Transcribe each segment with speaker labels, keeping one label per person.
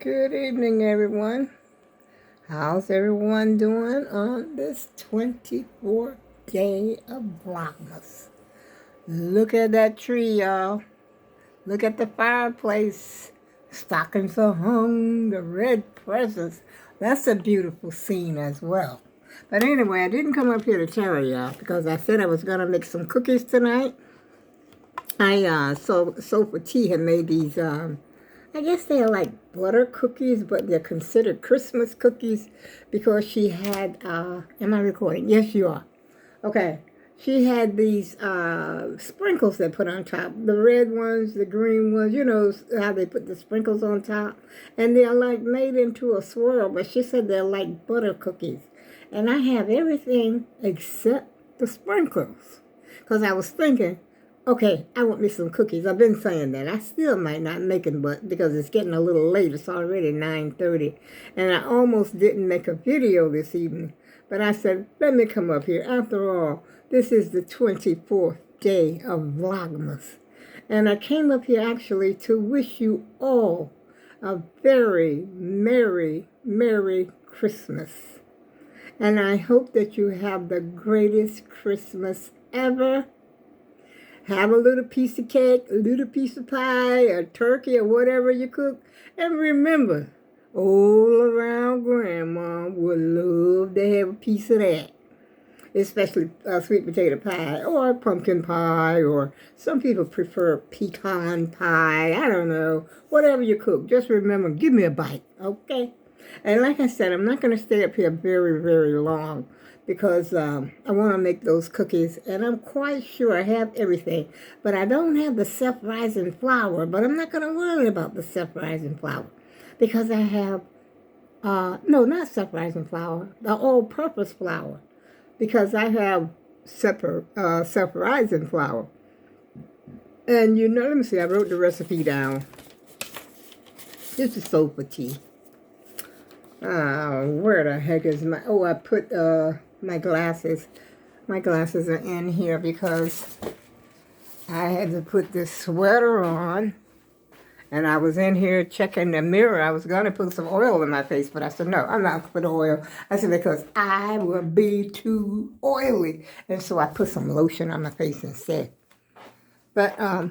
Speaker 1: Good evening, everyone. How's everyone doing on this 24th day of Vlogmas? Look at that tree, y'all. Look at the fireplace. Stockings are hung, the red presents. That's a beautiful scene as well. But anyway, I didn't come up here to tell y'all because I said I was going to make some cookies tonight. Sofa Tea had made these, I guess they're like butter cookies, but they're considered Christmas cookies because she had, am I recording? Yes, you are. Okay. She had these sprinkles they put on top. The red ones, the green ones, you know how they put the sprinkles on top. And they're like made into a swirl, but she said they're like butter cookies. And I have everything except the sprinkles. Because I was thinking, okay, I want me some cookies. I've been saying that. I still might not make them, but because it's getting a little late. It's already 9:30. And I almost didn't make a video this evening. But I said, let me come up here. After all, this is the 24th day of Vlogmas. And I came up here actually to wish you all a very Merry, Merry Christmas. And I hope that you have the greatest Christmas ever. Have a little piece of cake, a little piece of pie, or turkey, or whatever you cook. And remember, all around Grandma would love to have a piece of that. Especially sweet potato pie, or pumpkin pie, or some people prefer pecan pie. I don't know. Whatever you cook, just remember, give me a bite, okay? And like I said, I'm not going to stay up here very, very long because I want to make those cookies, and I'm quite sure I have everything. But I don't have the self-rising flour, but I'm not going to worry about the self-rising flour because I have, no, not self-rising flour, the all-purpose flour, because I have self-rising flour. And you know, let me see, I wrote the recipe down. This is Sofa Tea. Where the heck is my, I put my glasses. My glasses are in here because I had to put this sweater on. And I was in here checking the mirror. I was going to put some oil in my face, but I said, no, I'm not going to put oil. I said, because I will be too oily. And so I put some lotion on my face instead. But I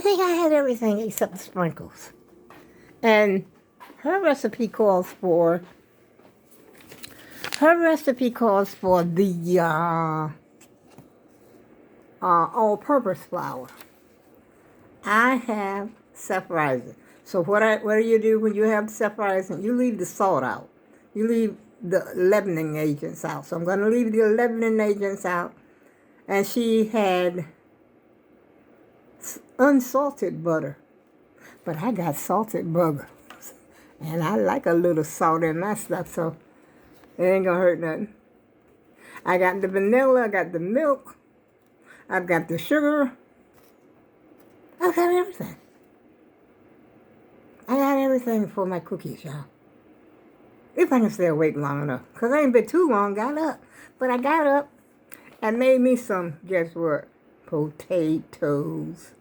Speaker 1: think I had everything except the sprinkles. And her recipe calls for the all-purpose flour. I have self-rising. So what do you do when you have self-rising? You leave the salt out. You leave the leavening agents out. So I'm going to leave the leavening agents out. And she had unsalted butter. But I got salted butter. And I like a little salt in my stuff, so it ain't going to hurt nothing. I got the vanilla. I got the milk. I've got the sugar. I got everything. I got everything for my cookies, y'all. If I can stay awake long enough. Because I ain't been too long, got up. But I got up and made me some, guess what? Potatoes.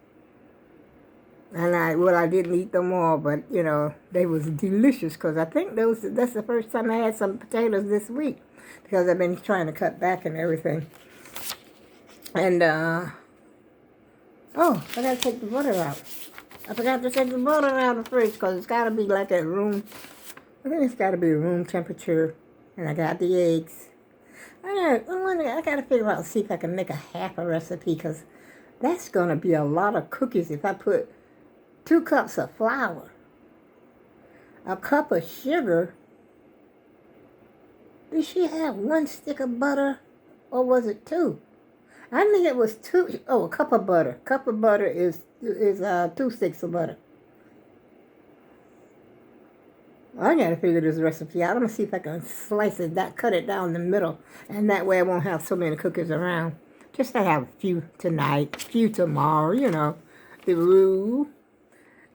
Speaker 1: And I didn't eat them all, but, you know, they was delicious. Because I think that's the first time I had some potatoes this week. Because I've been trying to cut back and everything. And, oh, I got to take the butter out. I forgot to take the butter out of the fridge because it's got to be like at room, I think it's got to be room temperature. And I got the eggs. I got to figure out, see if I can make a half a recipe because that's going to be a lot of cookies if I put 2 cups of flour, a cup of sugar. Did she have 1 stick of butter or was it 2? I think it was 2. Oh, a cup of butter. Cup of butter is 2 sticks of butter. I gotta figure this recipe out. I'm gonna see if I can slice it, cut it down the middle, and that way I won't have so many cookies around. Just to have a few tonight, a few tomorrow. You know, the rule.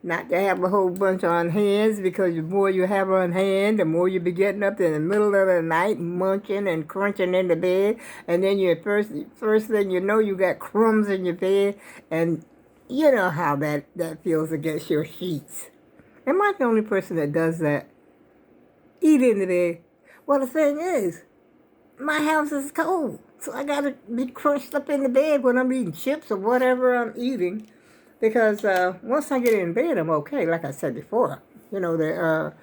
Speaker 1: Not to have a whole bunch on hands, because the more you have on hand, the more you be getting up in the middle of the night, munching and crunching in the bed, and then you first thing you know, you got crumbs in your bed, and you know how that feels against your sheets. Am I the only person that does that? Eat in the bed. Well, the thing is, my house is cold. So I got to be crushed up in the bed when I'm eating chips or whatever I'm eating. Because once I get in bed, I'm okay. Like I said before, you know, the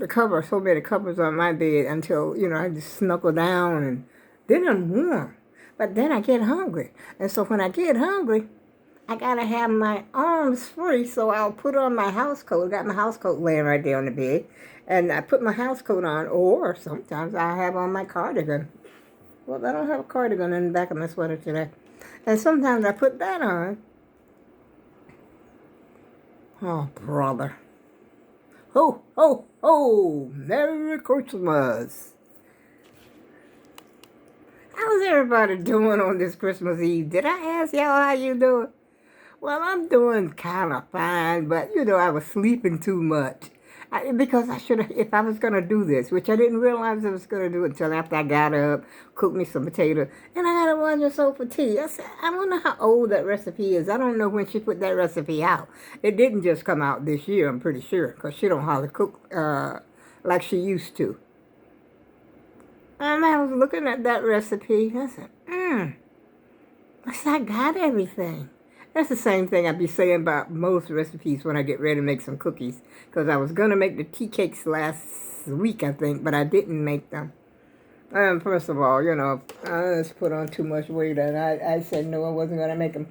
Speaker 1: cover, so many covers on my bed until, you know, I just snuggle down and then I'm warm. But then I get hungry. And so when I get hungry, I got to have my arms free. So I'll put on my house coat. I got my house coat laying right there on the bed. And I put my house coat on, or sometimes I have on my cardigan. Well, I don't have a cardigan in the back of my sweater today. And sometimes I put that on. Oh, brother. Ho, ho, ho! Merry Christmas! How's everybody doing on this Christmas Eve? Did I ask y'all how you doing? Well, I'm doing kind of fine, but, you know, I was sleeping too much. Because I should have, if I was going to do this, which I didn't realize I was going to do until after I got up, cooked me some potato, and I had a wonder soap for tea. I said, I wonder how old that recipe is. I don't know when she put that recipe out. It didn't just come out this year, I'm pretty sure, because she don't hardly cook like she used to. And I was looking at that recipe, I said, I said, I got everything. That's the same thing I'd be saying about most recipes when I get ready to make some cookies. Because I was going to make the tea cakes last week, I think, but I didn't make them. First of all, you know, I just put on too much weight, and I said no, I wasn't going to make them.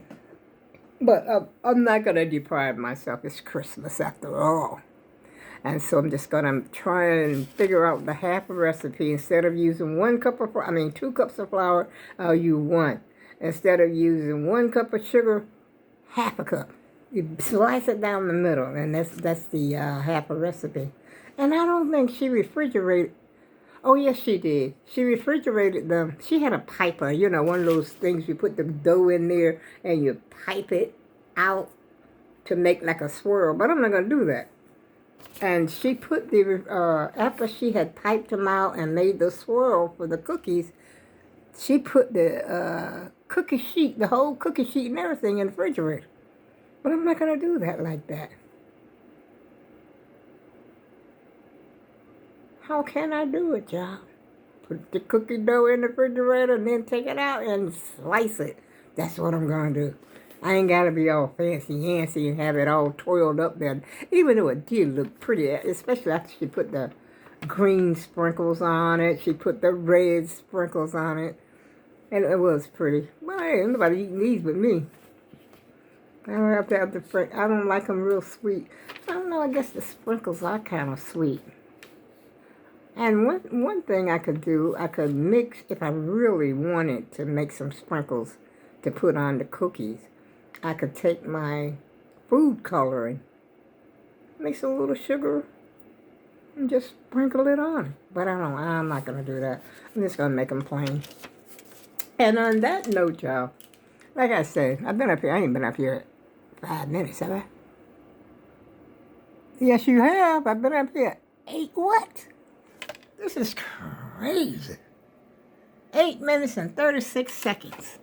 Speaker 1: But I'm not going to deprive myself. It's Christmas after all. And so I'm just going to try and figure out the half a recipe. Instead of using 2 cups of flour, I'll use 1. Instead of using 1 cup of sugar, half a cup. You slice it down the middle, and that's the half a recipe. And I don't think she refrigerated. Oh, yes, she did. She refrigerated them. She had a piper, you know, one of those things you put the dough in there and you pipe it out to make like a swirl. But I'm not going to do that. And she put the, after she had piped them out and made the swirl for the cookies, she put the cookie sheet, the whole cookie sheet and everything in the refrigerator. But I'm not going to do that like that. How can I do it, y'all? Put the cookie dough in the refrigerator and then take it out and slice it. That's what I'm going to do. I ain't got to be all fancy-yancy and have it all toiled up there. Even though it did look pretty, especially after she put the green sprinkles on it. She put the red sprinkles on it. And it was pretty. Well, ain't nobody eating these but me. I don't have to have the I don't like them real sweet. I don't know, I guess the sprinkles are kind of sweet. And one thing I could do, I could mix, if I really wanted to make some sprinkles to put on the cookies, I could take my food coloring, mix a little sugar, and just sprinkle it on. But I'm not going to do that. I'm just going to make them plain. And on that note, y'all, like I said, I've been up here. I ain't been up here 5 minutes, have I? Yes, you have. I've been up here 8 what? This is crazy. 8 minutes and 36 seconds.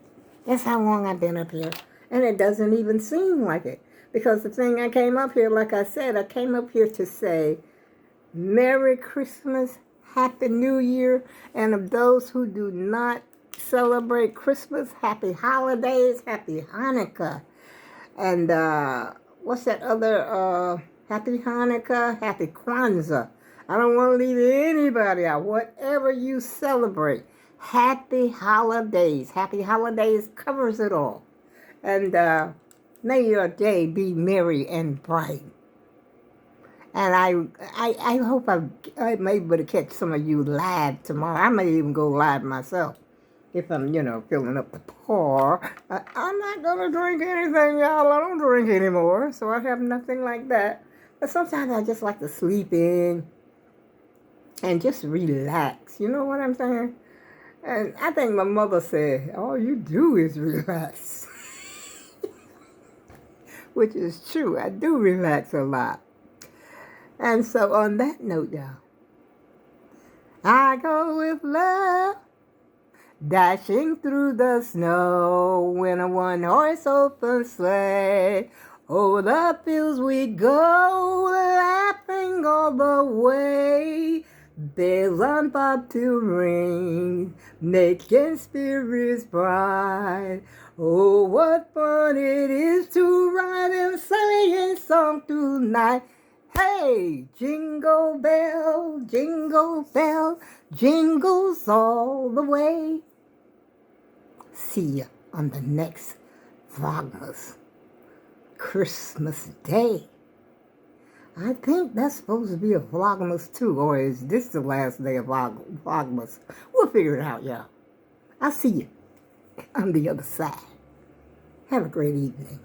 Speaker 1: That's how long I've been up here. And it doesn't even seem like it. Because the thing I came up here, like I said, I came up here to say Merry Christmas, Happy New Year, and of those who do not celebrate Christmas, Happy Holidays, Happy Hanukkah. And what's that other, Happy Hanukkah, Happy Kwanzaa. I don't want to leave anybody out. Whatever you celebrate, Happy Holidays. Happy Holidays covers it all. And may your day be merry and bright. And I hope I may be able to catch some of you live tomorrow. I may even go live myself if I'm, filling up the pour. I'm not going to drink anything, y'all. I don't drink anymore, so I have nothing like that. But sometimes I just like to sleep in and just relax. You know what I'm saying? And I think my mother said, all you do is relax. Which is true. I do relax a lot. And so on that note, y'all, I go with love, dashing through the snow in a one-horse open sleigh. Over the fields we go, laughing all the way. Bells on bobtail ring, making spirits bright. Oh, what fun it is to ride and sing a song tonight. Hey, jingle bell, jingles all the way. See ya on the next Vlogmas, Christmas Day. I think that's supposed to be a Vlogmas too, or is this the last day of Vlogmas? We'll figure it out, y'all. I'll see you on the other side. Have a great evening.